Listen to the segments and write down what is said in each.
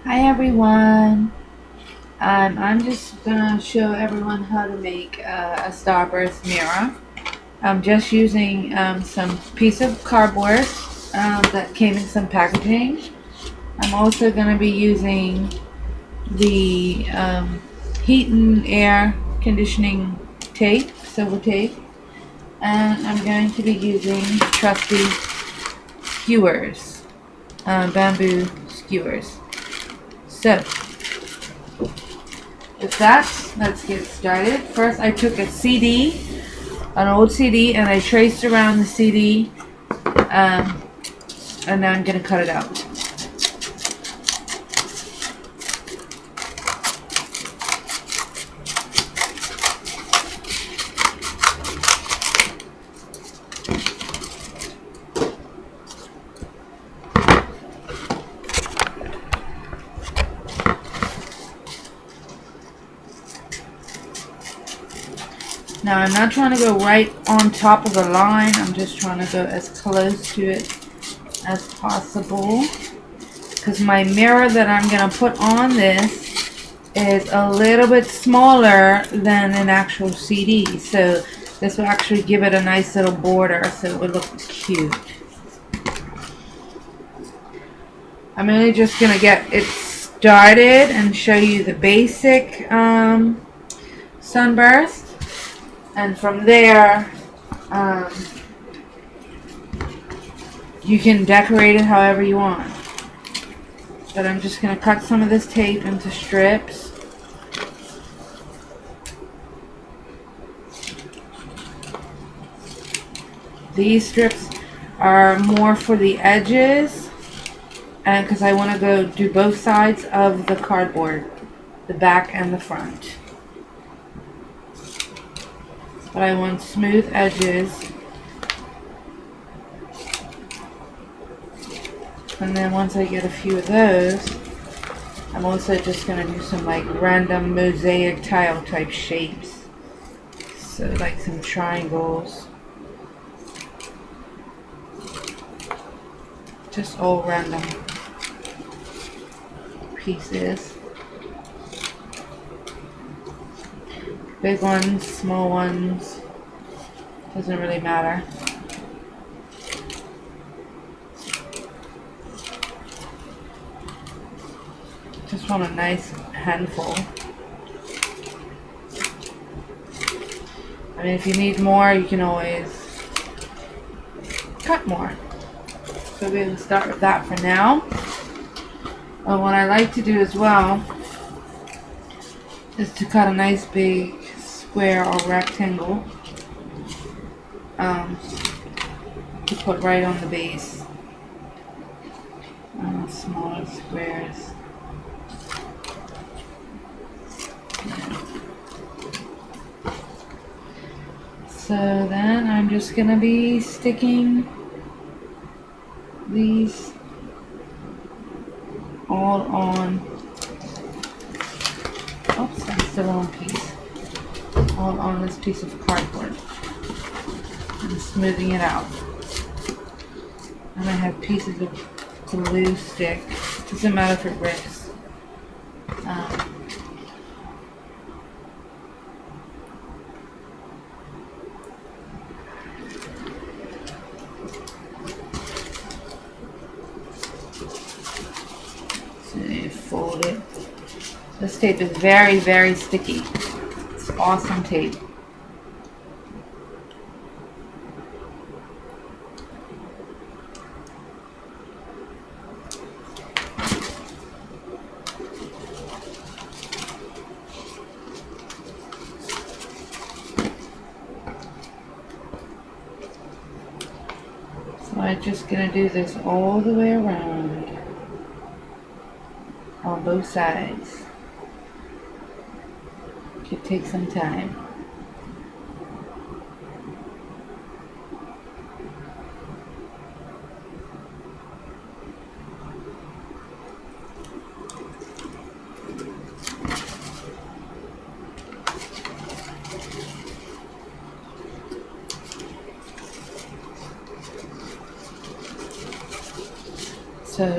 Hi everyone. I'm just gonna show everyone how to make a starburst mirror. I'm just using some piece of cardboard that came in some packaging. I'm also gonna be using the heat and air conditioning tape, silver tape, and I'm going to be using trusty skewers, bamboo skewers. So with that, let's get started. First, I took a CD, an old CD, and I traced around the CD, and now I'm going to cut it out. Now, I'm not trying to go right on top of the line. I'm just trying to go as close to it as possible, because my mirror that I'm going to put on this is a little bit smaller than an actual CD, so this will actually give it a nice little border, so it would look cute. I'm really just going to get it started and show you the basic Sunburst, and from there you can decorate it however you want. But I'm just going to cut some of this tape into strips. These strips are more for the edges, and because I want to go do both sides of the cardboard, the back and the front. But I want smooth edges. And then once I get a few of those, I'm also just going to do some like random mosaic tile type shapes. So like some triangles. Just all random pieces. Big ones, small ones, doesn't really matter. Just want a nice handful. I mean, if you need more, you can always cut more. So we're going to start with that for now. What I like to do as well is to cut a nice big square or rectangle to put right on the base. Smaller squares. So then I'm just going to be sticking these all on. Oops, I'm still on piece. All on this piece of cardboard. And smoothing it out. And I have pieces of glue stick. Doesn't matter if it rips. So you fold it. This tape is very, very sticky. It's awesome tape. So I'm just going to do this all the way around on both sides. Could take some time.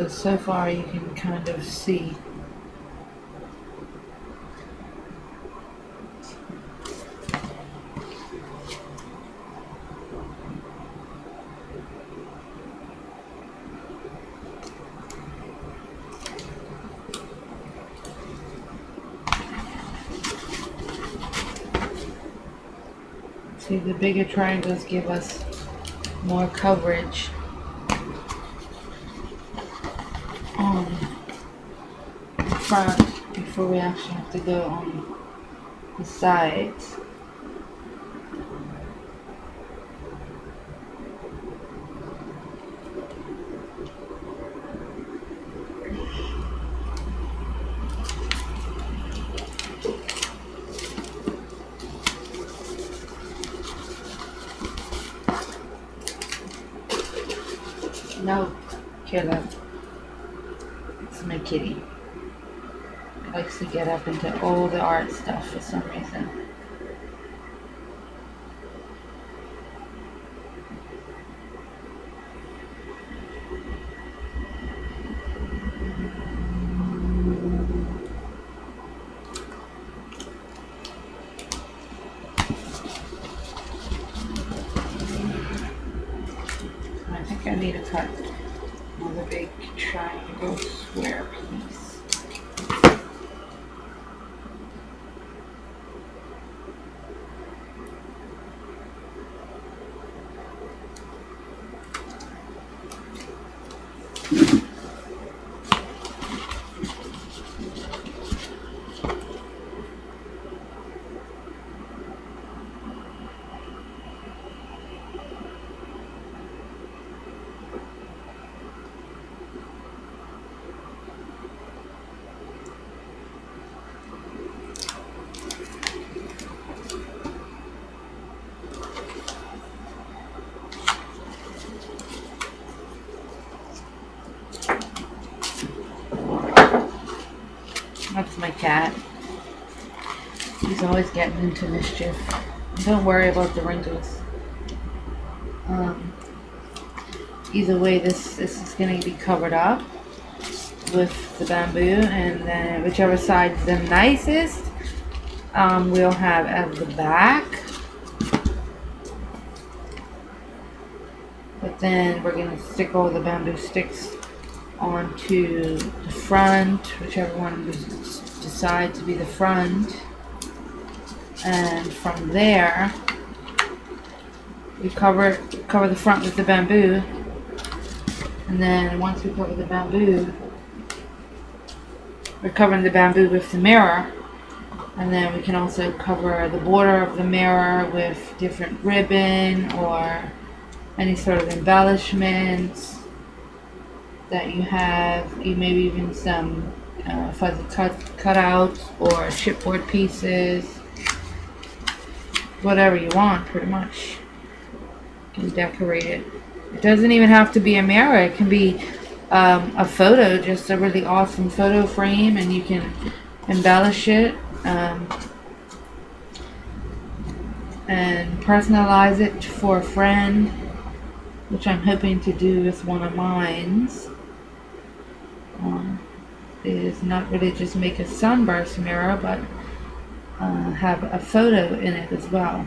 So far you can kind of see See, the bigger triangles give us more coverage on the front before we actually have to go on the sides. No, killer. It's my kitty. He likes to get up into all the art stuff for some reason. I think I need to cut another big triangle square piece. That's my cat. He's always getting into mischief. Don't worry about the wrinkles. Either way, this is going to be covered up with the bamboo, and then whichever side's the nicest, we'll have at the back. But then we're going to stick all the bamboo sticks onto the front, whichever one we decide to be the front. And from there, we cover the front with the bamboo. And then once we cover the bamboo, we're covering the bamboo with the mirror. And then we can also cover the border of the mirror with different ribbon or any sort of embellishments that you have. Maybe even some fuzzy cutouts or chipboard pieces. Whatever you want, pretty much. You can decorate it. It doesn't even have to be a mirror. It can be a photo, just a really awesome photo frame, and you can embellish it and personalize it for a friend, which I'm hoping to do with one of mine's. Is not really just make a sunburst mirror, but have a photo in it as well.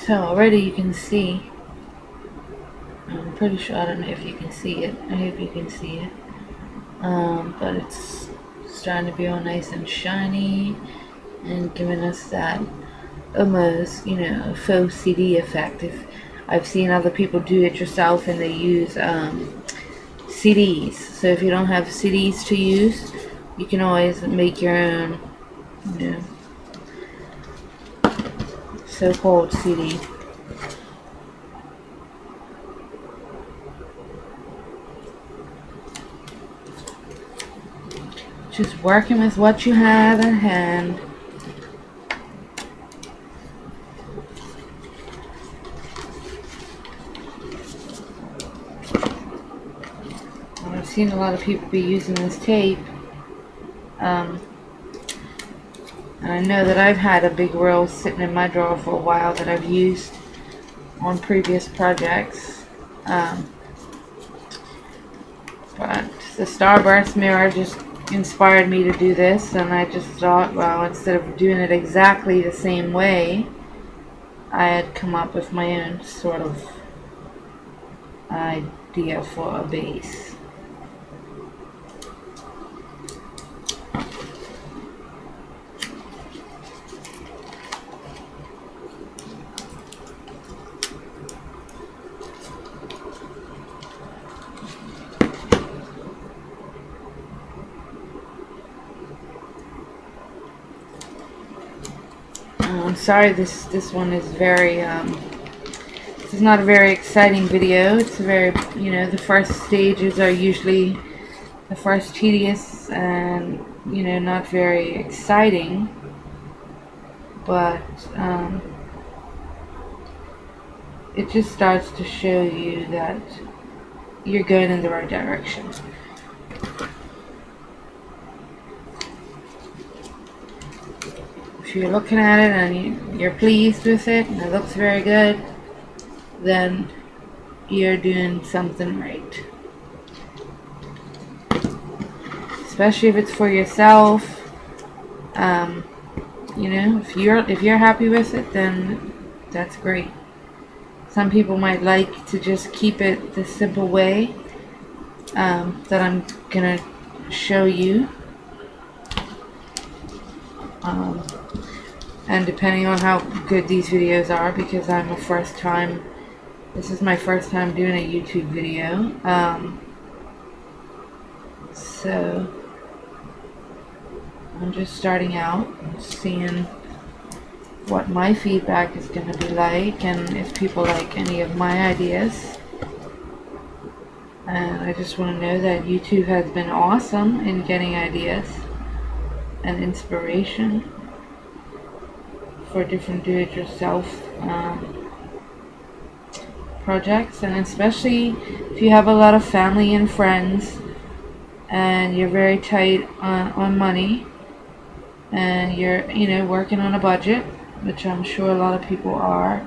So already you can see, I'm pretty sure, I don't know if you can see it, I hope you can see it, but it's starting to be all nice and shiny and giving us that almost, faux CD effect. If I've seen other people do it yourself and they use CDs. So if you don't have CDs to use, you can always make your own, you know, so-called CD. Just working with what you have at hand. I've seen a lot of people be using this tape. And I know that I've had a big roll sitting in my drawer for a while that I've used on previous projects. But the Starburst mirror just inspired me to do this, and I just thought, well, instead of doing it exactly the same way, I had come up with my own sort of idea for a base. I'm sorry, this one is very this is not a very exciting video. It's a very, the first stages are usually the first tedious and, not very exciting, but it just starts to show you that you're going in the right direction. If you're looking at it and you're pleased with it and it looks very good, then you're doing something right. Especially if it's for yourself. If you're happy with it, then that's great. Some people might like to just keep it the simple way that I'm gonna show you. And depending on how good these videos are, because this is my first time doing a YouTube video, so I'm just starting out, seeing what my feedback is going to be like, and if people like any of my ideas. And I just want to know that YouTube has been awesome in getting ideas and inspiration for different do-it-yourself projects, and especially if you have a lot of family and friends and you're very tight on money and you're working on a budget, which I'm sure a lot of people are.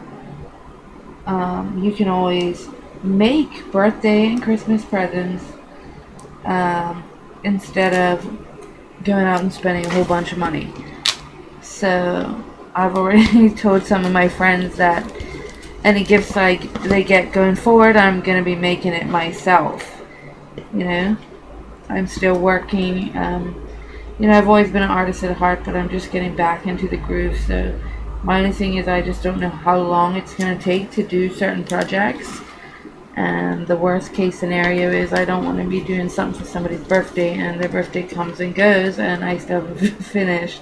You can always make birthday and Christmas presents instead of going out and spending a whole bunch of money. So I've already told some of my friends that any gifts they get going forward, I'm going to be making it myself. I'm still working. I've always been an artist at heart, but I'm just getting back into the groove. So my only thing is I just don't know how long it's going to take to do certain projects. And the worst case scenario is I don't want to be doing something for somebody's birthday and their birthday comes and goes and I still haven't finished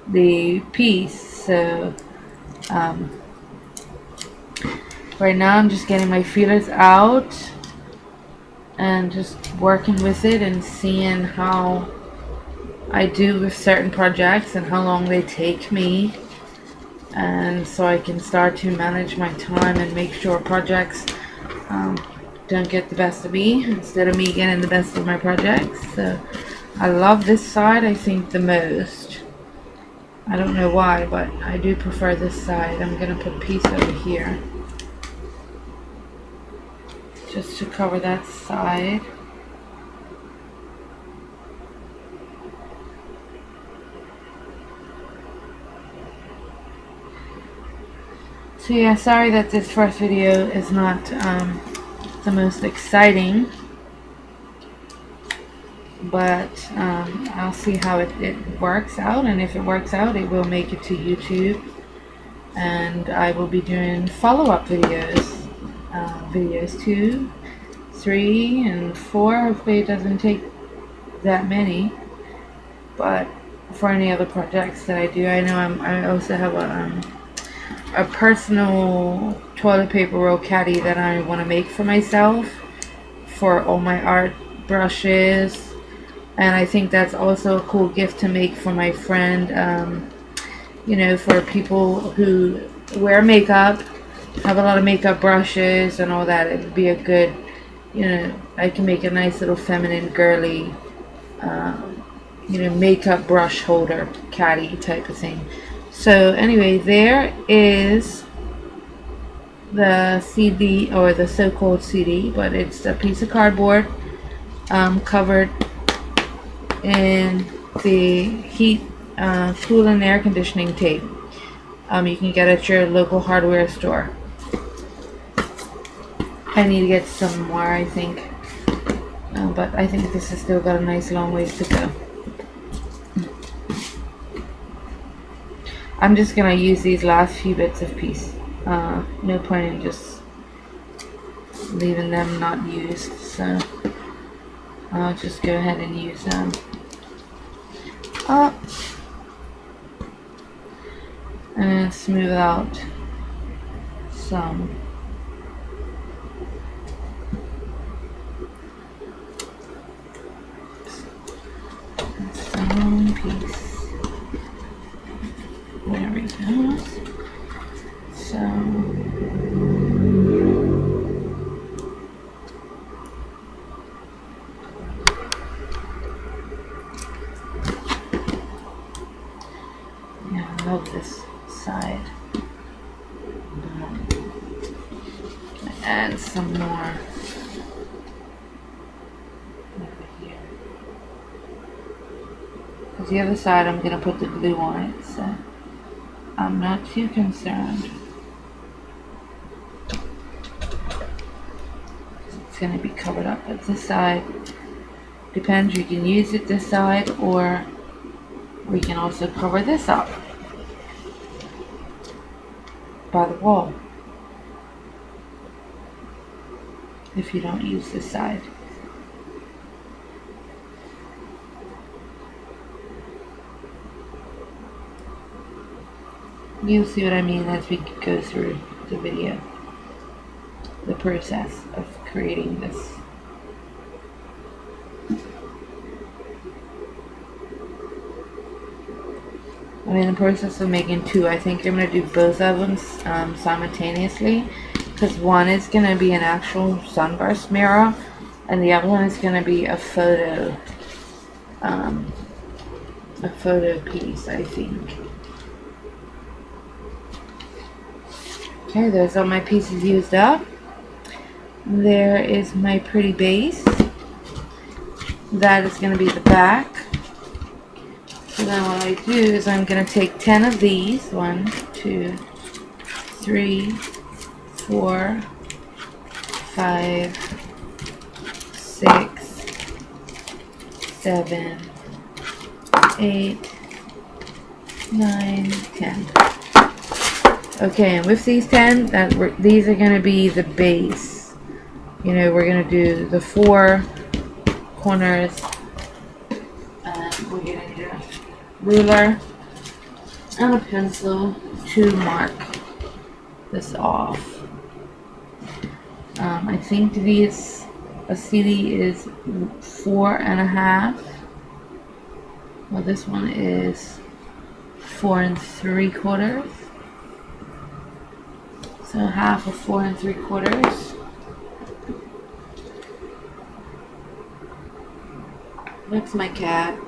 the piece. So right now I'm just getting my feelers out and just working with it and seeing how I do with certain projects and how long they take me, and so I can start to manage my time and make sure projects don't get the best of me instead of me getting the best of my projects. So I love this side, I think, the most. I don't know why, but I do prefer this side. I'm going to put a piece over here just to cover that side. So yeah, sorry that this first video is not the most exciting, but I'll see how it works out, and if it works out, it will make it to YouTube, and I will be doing follow-up videos, videos 2, 3, and 4. Hopefully it doesn't take that many, but for any other projects that I do, I know I also have a personal toilet paper roll caddy that I want to make for myself for all my art brushes, and I think that's also a cool gift to make for my friend. You know, for people who wear makeup, have a lot of makeup brushes and all that, it would be a good, you know, I can make a nice little feminine girly you know, makeup brush holder caddy type of thing. So anyway, there is the CD, or the so-called CD, but it's a piece of cardboard covered in the heat, cool and air conditioning tape. You can get at your local hardware store. I need to get some more, I think, but I think this has still got a nice long ways to go. I'm just gonna use these last few bits of piece. No point in just leaving them not used, so I'll just go ahead and use them up and smooth out some. Some piece. There we go. So yeah, I love this side. Add some more over here. Because the other side I'm gonna put the glue on it, so I'm not too concerned. It's going to be covered up. But this side, depends, you can use it this side, or we can also cover this up by the wall if you don't use this side. You'll see what I mean as we go through the video, the process of creating this. I'm in the process of making two. I think I'm going to do both of them simultaneously, because one is going to be an actual Sunburst mirror, and the other one is going to be a photo piece, I think. Okay, there's all my pieces used up. There is my pretty base. That is going to be the back. So then what I do is I'm going to take 10 of these. 1, 2, 3, 4, 5, 6, 7, 8, 9, 10. Okay, and with these 10, these are going to be the base. You know, we're going to do the 4 corners, and we're going to need a ruler and a pencil to mark this off. I think a CD is 4.5. Well, this one is 4 3/4. So half of 4 3/4. That's my cat.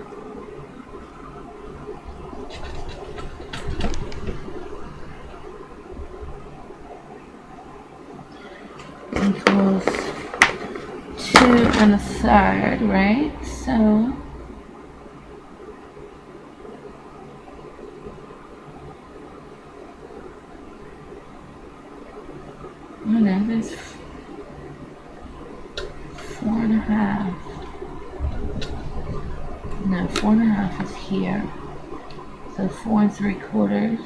Equals 2 1/3, right? So no, there's 4.5. No, 4.5 is here. So 4 3/4.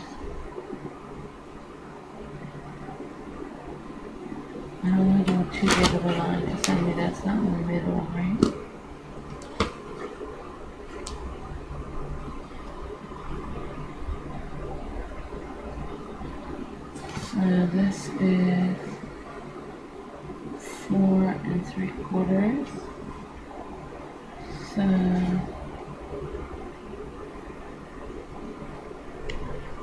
I don't want to do too big of a line because I mean that's not in the middle, right? So this is 4 3/4. So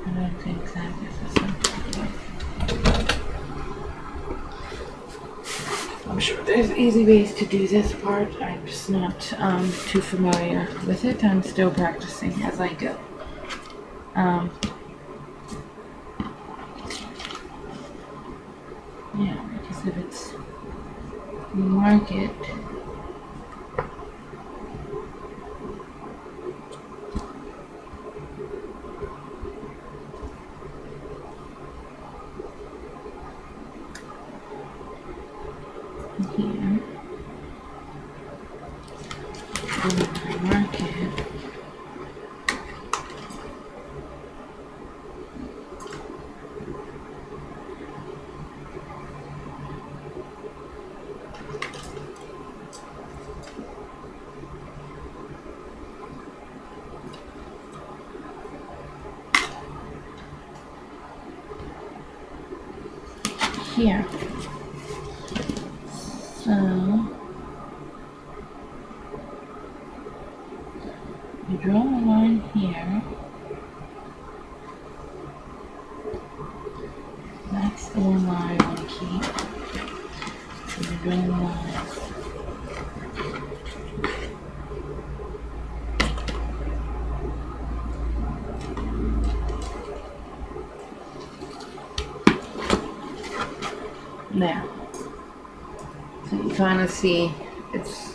I don't think exactly this is something. I'm sure there's easy ways to do this part. I'm just not too familiar with it. I'm still practicing as I go. Yeah, because if it's mark it. Here. And I mark it. Here. So you draw a line here. That's the one line I want to keep. So you draw a line. There. So you kind of see it's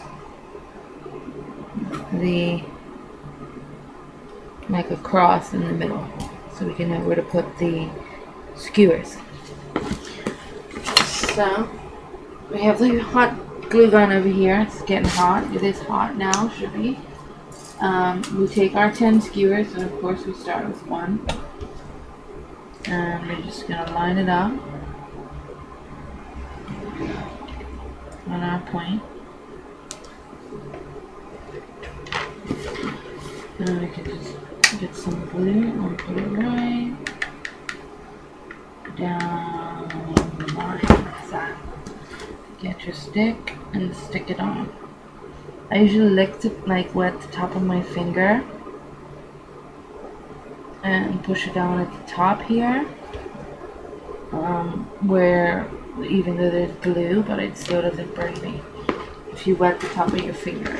like a cross in the middle, so we can know where to put the skewers. So we have the hot glue gun over here. It's getting hot. It is hot now, should be. We take our 10 skewers, and of course we start with 1. And we're just gonna line it up on our point. And we can just get some glue and put it right down the line like that. Get your stick and stick it on. I usually like to wet the top of my finger and push it down at the top here, where even though there's glue, but it still doesn't burn me if you wet the top of your finger.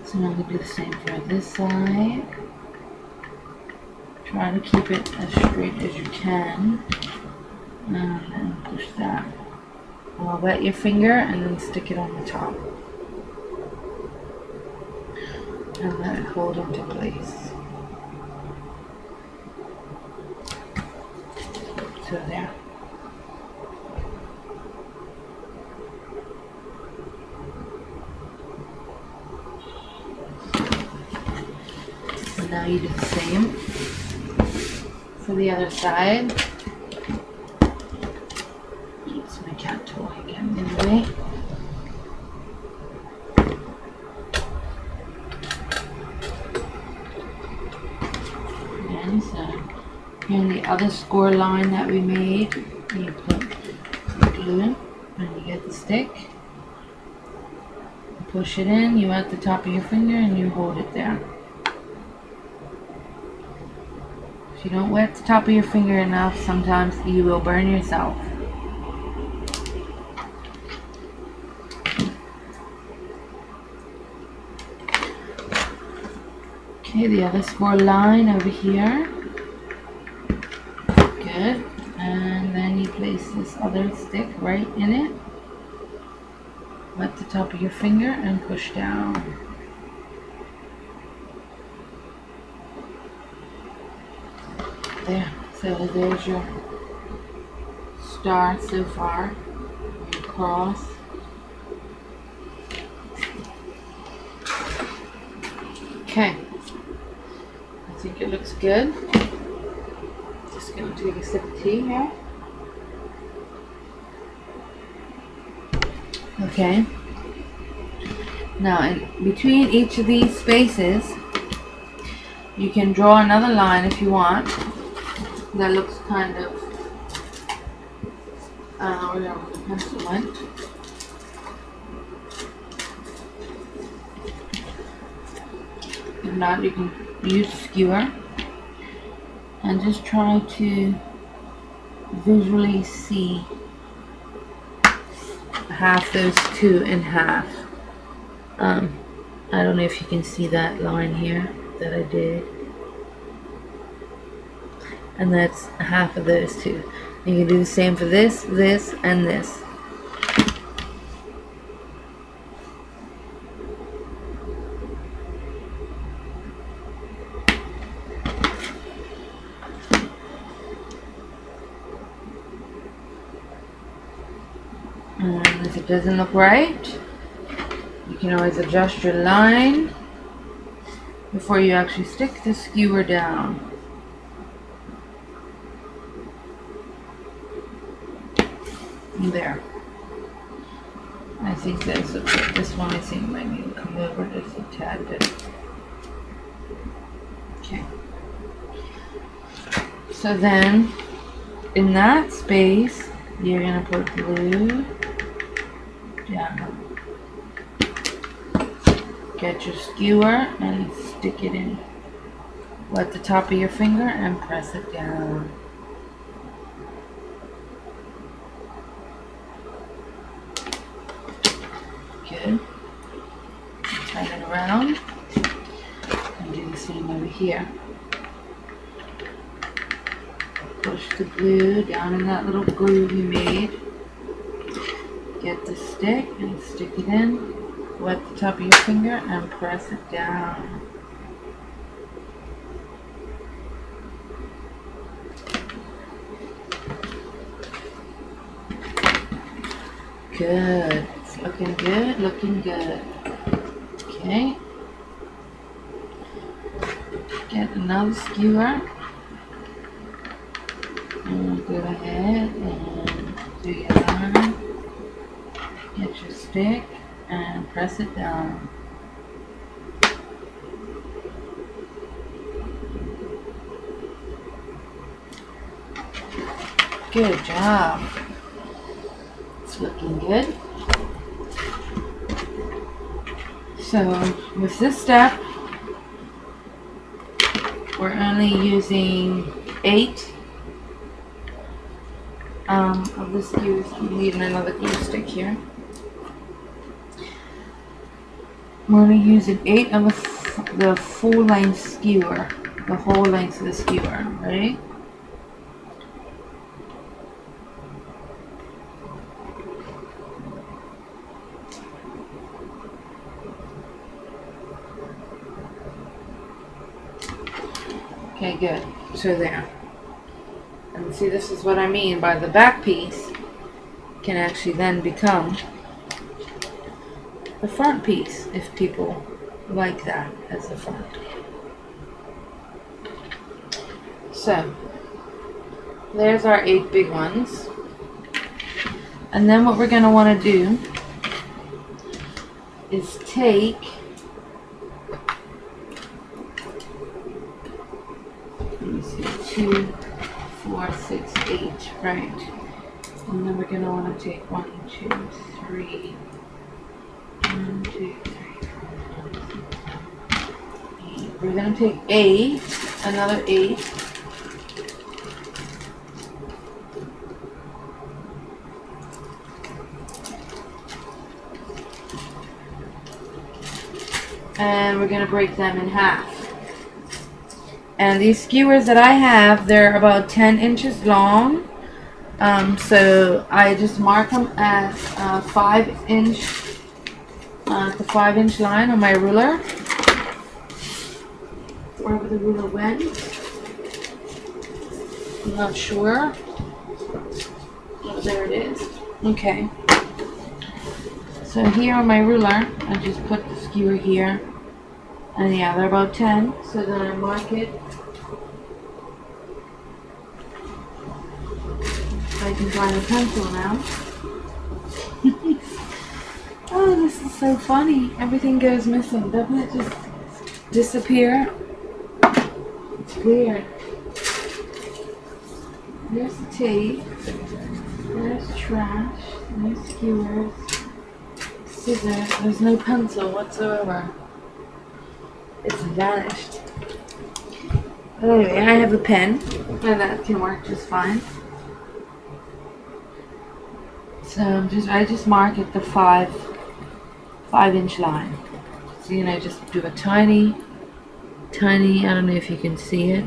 So now I'm going to do the same for this side. Try to keep it as straight as you can, and then push that. Wet your finger and then stick it on the top. And let it hold into place. So there. And now you do the same for the other side. It's my cat toy again in the way. And so here in the other score line that we made, you put the glue and you get the stick. You push it in, you at the top of your finger and you hold it there. If you don't wet the top of your finger enough, sometimes you will burn yourself. Okay, the other score line over here. Good. And then you place this other stick right in it. Wet the top of your finger and push down. There. So there's your star so far. Across. Okay. I think it looks good. Just gonna take a sip of tea here. Okay. Now, in between each of these spaces, you can draw another line if you want. That looks kind of whatever the pencil went. If not, you can use a skewer and just try to visually see half those two in half. I don't know if you can see that line here that I did. And that's half of those two. You can do the same for this, this, and this. And if it doesn't look right, you can always adjust your line before you actually stick the skewer down. There. I think that's okay. This one I think might need to come over just a tad bit. Okay. So then, in that space, you're going to put glue down. Get your skewer and stick it in. Wet the top of your finger and press it down. Good. Turn it around and do the same over here. Push the glue down in that little groove you made. Get the stick and stick it in. Wet the top of your finger and press it down. Good. It's looking good, looking good. Okay. Get another skewer. And go ahead and do your line. Get your stick and press it down. Good job. It's looking good. So with this step, we're only using 8 of the skewers. I'm needing another glue stick here. We're only using 8 of the full length skewer, the whole length of the skewer, right? Okay, good. So there. And see, this is what I mean by the back piece can actually then become the front piece if people like that as the front. So there's our 8 big ones. And then what we're going to want to do is take let me see, 2, 4, 6, 8, right? And then we're going to want to take 1, 2, 3, 1, 2, 3, 4, 8. We're going to take 8, another 8. And we're going to break them in half. And these skewers that I have, they're about 10 inches long. So I just mark them at 5-inch, the 5-inch line on my ruler. Wherever the ruler went. I'm not sure. I'm going to there it is. Okay. So here on my ruler, I just put the skewer here. And yeah, they're about 10. So then I mark it. I can find a pencil now. Oh, this is so funny. Everything goes missing. Doesn't it just disappear? It's weird. There's the tape. There's trash. There's skewers. Scissors. There's no pencil whatsoever. It's vanished. But anyway, I have a pen. And that can work just fine. So I just mark at the 5-inch line. So just do a tiny, I don't know if you can see it,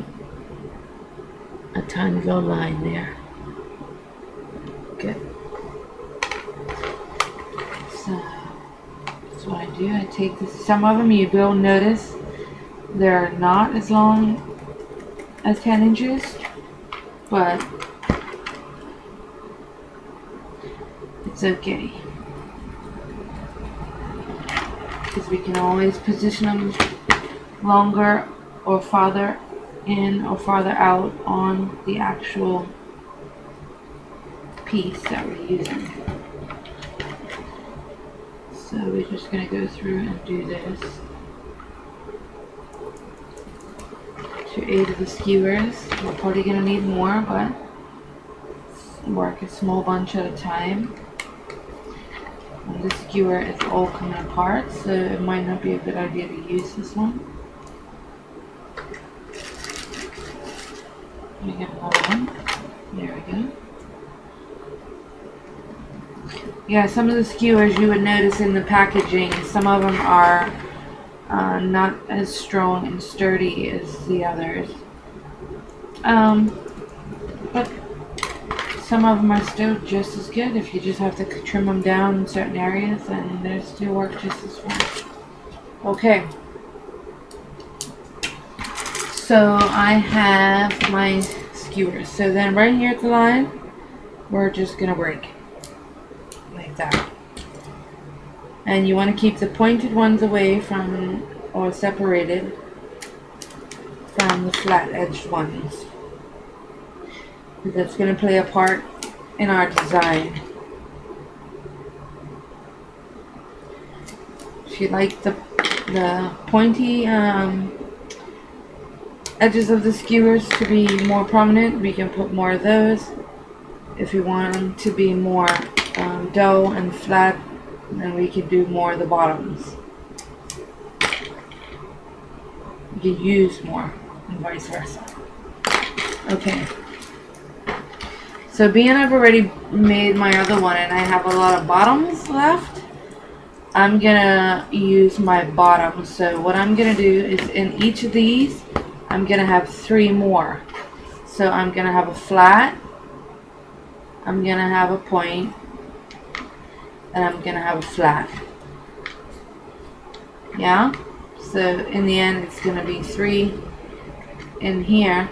a tiny little line there. Good. So that's what I do. I take this. Some of them you will notice they're not as long as 10 inches, but it's okay, because we can always position them longer or farther in or farther out on the actual piece that we're using. So we're just going to go through and do this to 8 of the skewers. We're probably going to need more, but work a small bunch at a time. And the skewer is all coming apart, so it might not be a good idea to use this one. Let me get another one. There we go. Yeah, some of the skewers you would notice in the packaging, some of them are not as strong and sturdy as the others. But some of them are still just as good. If you just have to trim them down in certain areas, and they still work just as well. Okay. So I have my skewers. So then right here at the line, we're just going to break. Like that. And you want to keep the pointed ones away from, or separated from the flat edged ones. That's going to play a part in our design. If you like the pointy edges of the skewers to be more prominent, we can put more of those. If you want them to be more dull and flat, then we can do more of the bottoms. You can use more and vice versa. Okay. So being I've already made my other one and I have a lot of bottoms left, I'm gonna use my bottoms. So what I'm gonna do is in each of these, I'm gonna have 3 more. So I'm gonna have a flat, I'm gonna have a point, and I'm gonna have a flat. Yeah? So in the end it's gonna be 3 in here.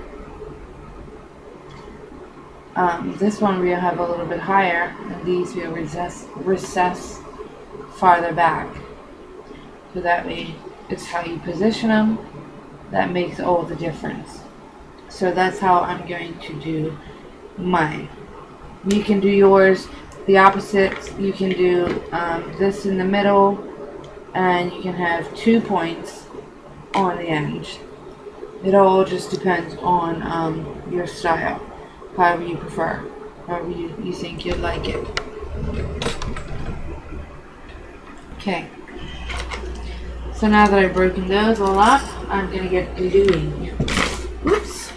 This one we'll have a little bit higher, and these we'll recess farther back. So that way, it's how you position them that makes all the difference. So that's how I'm going to do mine. You can do yours the opposite. You can do this in the middle, and you can have 2 points on the edge. It all just depends on your style. However you prefer, however you think you'd like it. Okay. So now that I've broken those all up, I'm going to get gluing. Oops.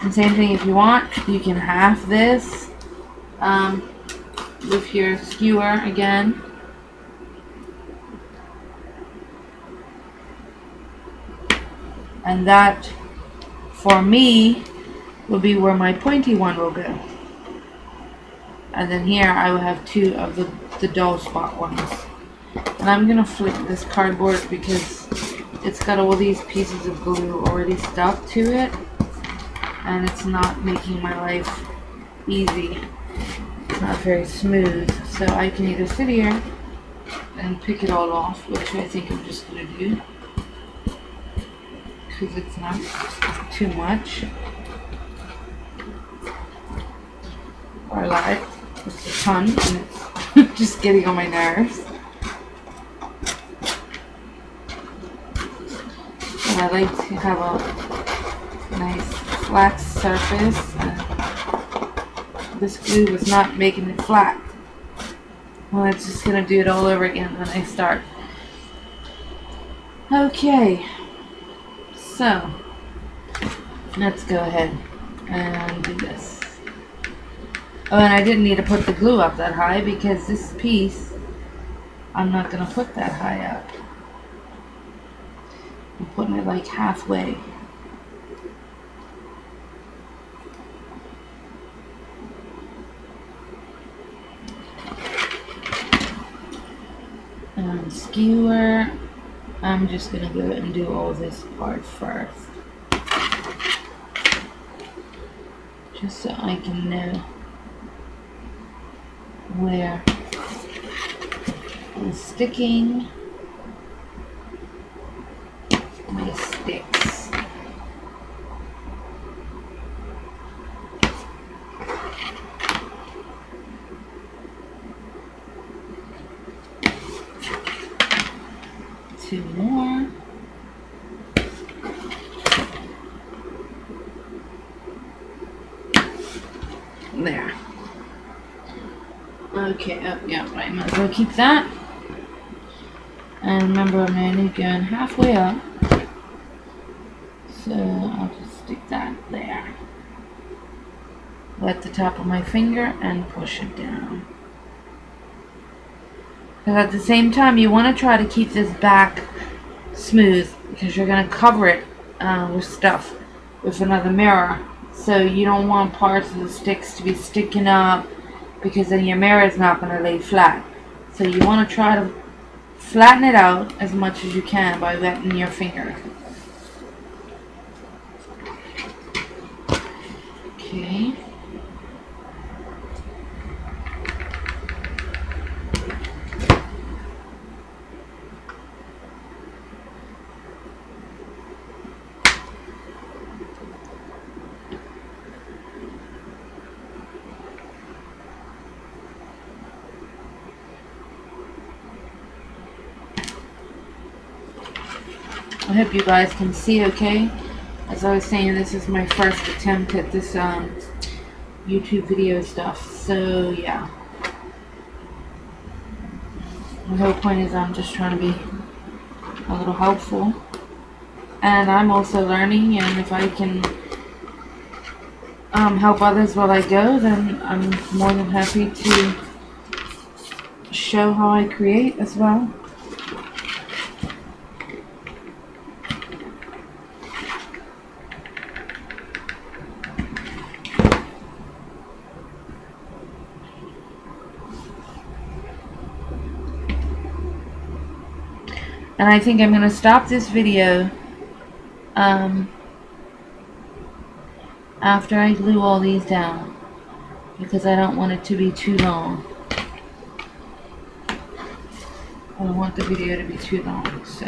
And same thing, if you want, you can half this with your skewer again. And that, for me, will be where my pointy one will go. And then here I will have 2 of the dull spot ones. And I'm going to flip this cardboard because it's got all these pieces of glue already stuck to it. And it's not making my life easy. It's not very smooth. So I can either sit here and pick it all off, which I think I'm just going to do. Because it's not too much. Or I lied. It's a ton and it's just getting on my nerves. And I like to have a nice flat surface. And this glue was not making it flat. Well, I'm just going to do it all over again when I start. Okay. So, let's go ahead and do this. Oh, and I didn't need to put the glue up that high because this piece, I'm not going to put that high up. I'm putting it like halfway. And skewer, I'm just going to go and do all this part first. Just so I can know where I'm sticking my sticks. Two more. There. Okay, oh yeah, I might as well keep that. And remember, I'm only going halfway up. So I'll just stick that there. Let the top of my finger and push it down. Because at the same time, you want to try to keep this back smooth because you're going to cover it with stuff, with another mirror. So you don't want parts of the sticks to be sticking up because then your mirror is not going to lay flat. So you want to try to flatten it out as much as you can by wetting your finger. Okay. I hope you guys can see okay. As I was saying, this is my first attempt at this YouTube video stuff. So yeah. The whole point is I'm just trying to be a little helpful. And I'm also learning, and if I can help others while I go, then I'm more than happy to show how I create as well. And I think I'm going to stop this video after I glue all these down because I don't want it to be too long. I don't want the video to be too long, so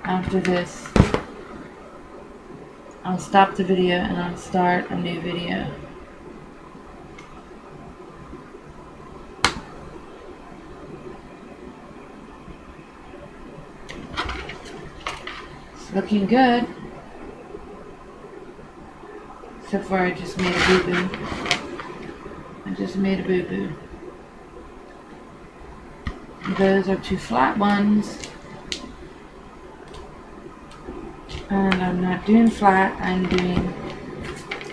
after this I'll stop the video and I'll start a new video. Looking good. So far I just made a boo-boo. I just made a boo-boo. Those are two flat ones. And I'm not doing flat, I'm doing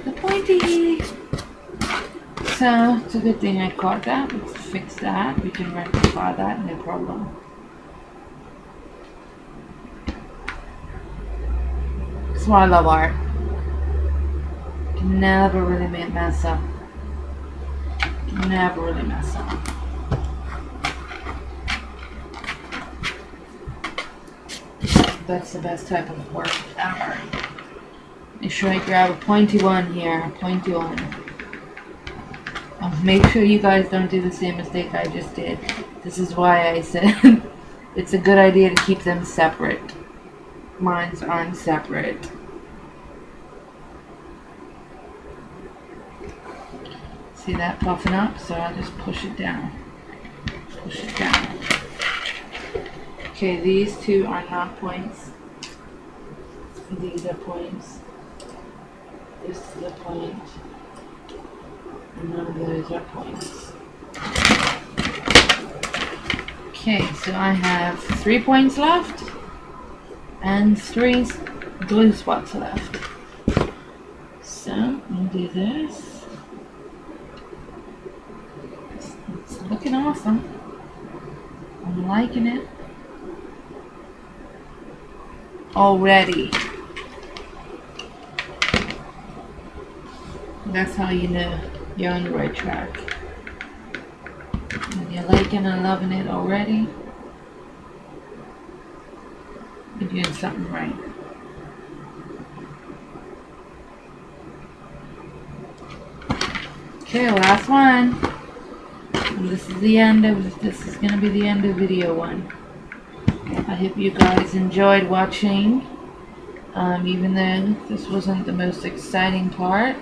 the pointy. So it's a good thing I caught that. Let's fix that. We can rectify that, no problem. That's why I love art. You can never really mess up. You can never really mess up. That's the best type of work ever. Make sure I grab a pointy one here, a pointy one. Make sure you guys don't do the same mistake I just did. This is why I said it's a good idea to keep them separate. Mine's aren't separate. See that puffing up? So I'll just push it down. Push it down. Okay, these two are not points. These are points. This is a point. And none of those are points. Okay, so I have 3 points left and 3 glue spots left. So we'll do this. It's looking awesome. I'm liking it already. That's how you know you're on the right track. When you're liking and loving it already, you're doing something right. Okay, last one. And this is gonna be the end of video 1. I hope you guys enjoyed watching, even though this wasn't the most exciting part.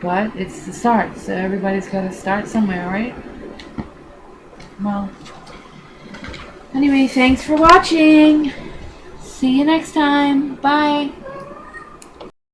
But it's the start, so everybody's got to start somewhere, right? Well, anyway, thanks for watching. See you next time. Bye.